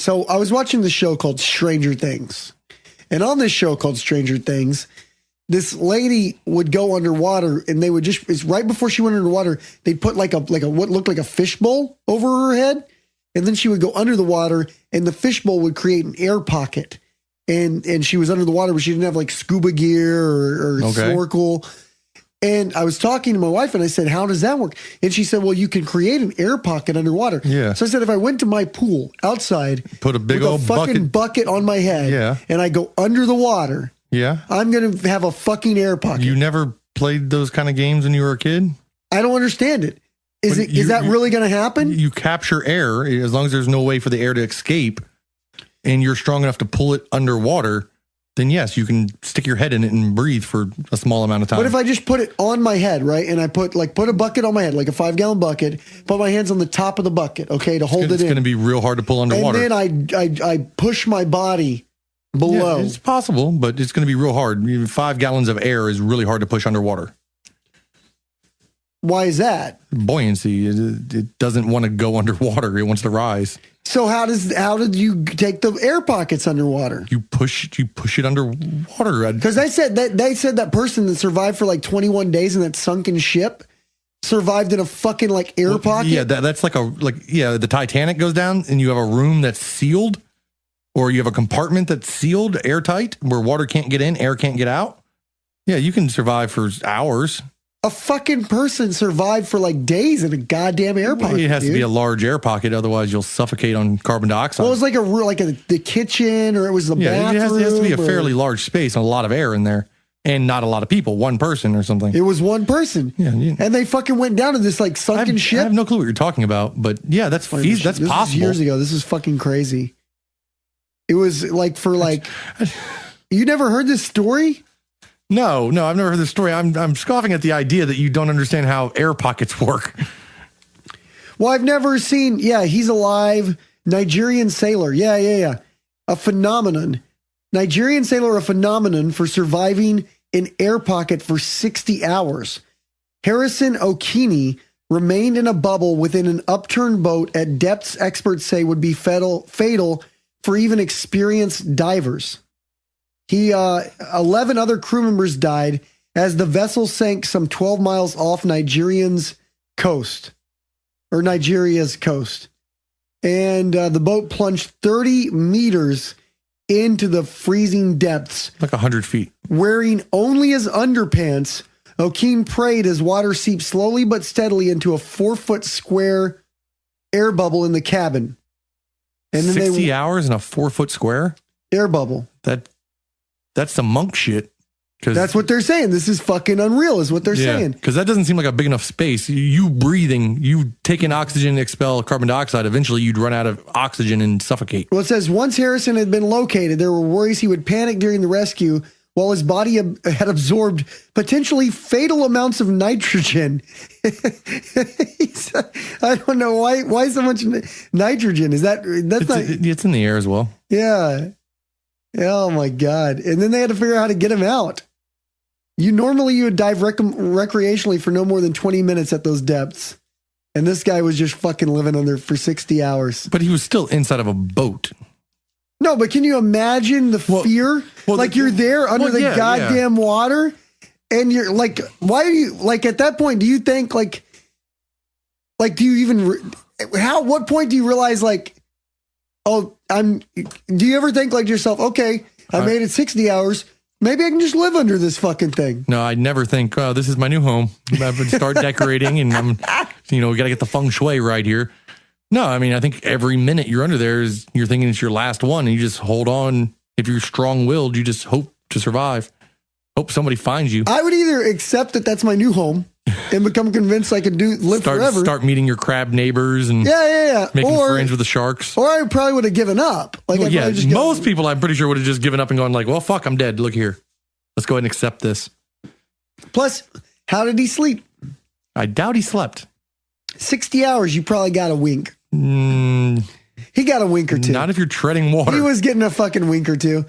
So I was watching the show called Stranger Things. And on this show called Stranger Things, this lady would go underwater and they would just, it's right before she went underwater, they'd put like a what looked like a fishbowl over her head. And then she would go under the water and the fishbowl would create an air pocket. And she was under the water, but she didn't have like scuba gear or snorkel. And I was talking to my wife and I said, how does that work? And she said, well, you can create an air pocket underwater. Yeah. So I said, if I went to my pool outside, put a big with old a fucking bucket on my head, and I go under the water, I'm going to have a fucking air pocket. You never played those kind of games when you were a kid? I don't understand it. Is that really going to happen? You capture air as long as there's no way for the air to escape and you're strong enough to pull it underwater. Then yes, you can stick your head in it and breathe for a small amount of time. But if I just put it on my head, right, and I put a bucket on my head, like a 5-gallon bucket, put my hands on the top of the bucket, okay, to hold it in. It's going to be real hard to pull underwater. And then I push my body below. Yeah, it's possible, but it's going to be real hard. 5 gallons of air is really hard to push underwater. Why is that? Buoyancy. It doesn't want to go underwater. It wants to rise. So how did you take the air pockets underwater? You push it underwater. Because they said that person that survived for like 21 days in that sunken ship survived in a fucking like air pocket. Yeah, that's the Titanic goes down and you have a room that's sealed, or you have a compartment that's sealed, airtight, where water can't get in, air can't get out. Yeah, you can survive for hours. A fucking person survived for like days in a goddamn air pocket. It has to be a large air pocket, otherwise you'll suffocate on carbon dioxide. Well, it was like the kitchen, or it was the bathroom. It has to be a fairly large space and a lot of air in there, and not a lot of people, one person or something. It was one person. Yeah, and they fucking went down to this like sunken ship. I have no clue what you're talking about, but yeah, that's possible. This was years ago. This is fucking crazy. It was like you never heard this story? No, I've never heard this story. I'm scoffing at the idea that you don't understand how air pockets work. Well, I've never seen, he's alive. Nigerian sailor. Yeah. A phenomenon. Nigerian sailor, a phenomenon for surviving in air pocket for 60 hours. Harrison Okini remained in a bubble within an upturned boat at depths experts say would be fatal for even experienced divers. 11 other crew members died as the vessel sank some 12 miles off Nigeria's coast. And the boat plunged 30 meters into the freezing depths. Like 100 feet. Wearing only his underpants, O'Keen prayed as water seeped slowly but steadily into a 4-foot square air bubble in the cabin. And then 60 hours in a 4-foot square? Air bubble. That's some monk shit. That's what they're saying. This is fucking unreal, is what they're saying. Because that doesn't seem like a big enough space. You breathing, you take in oxygen, expel carbon dioxide. Eventually, you'd run out of oxygen and suffocate. Well, it says once Harrison had been located, there were worries he would panic during the rescue while his body had absorbed potentially fatal amounts of nitrogen. I don't know why so much nitrogen. It's in the air as well. Yeah. Oh my God. And then they had to figure out how to get him out. You would dive recreationally for no more than 20 minutes at those depths. And this guy was just fucking living under for 60 hours. But he was still inside of a boat. No, but can you imagine the fear? You're there under the goddamn water and you're like, why are you like at that point? Do you think do you even, what point do you realize do you ever think like to yourself, okay, I made it 60 hours. Maybe I can just live under this fucking thing. No, I'd never think, oh, this is my new home. I would start decorating and we got to get the feng shui right here. No, I mean, I think every minute you're under there you're thinking it's your last one and you just hold on. If you're strong-willed, you just hope to survive. Hope somebody finds you. I would either accept that that's my new home and become convinced I can live forever. Start meeting your crab neighbors and making friends with the sharks. Or I probably would have given up. Most people I'm pretty sure would have just given up and gone like, well, fuck, I'm dead. Look here. Let's go ahead and accept this. Plus, how did he sleep? I doubt he slept. 60 hours, you probably got a wink. He got a wink or two. Not if you're treading water. He was getting a fucking wink or two.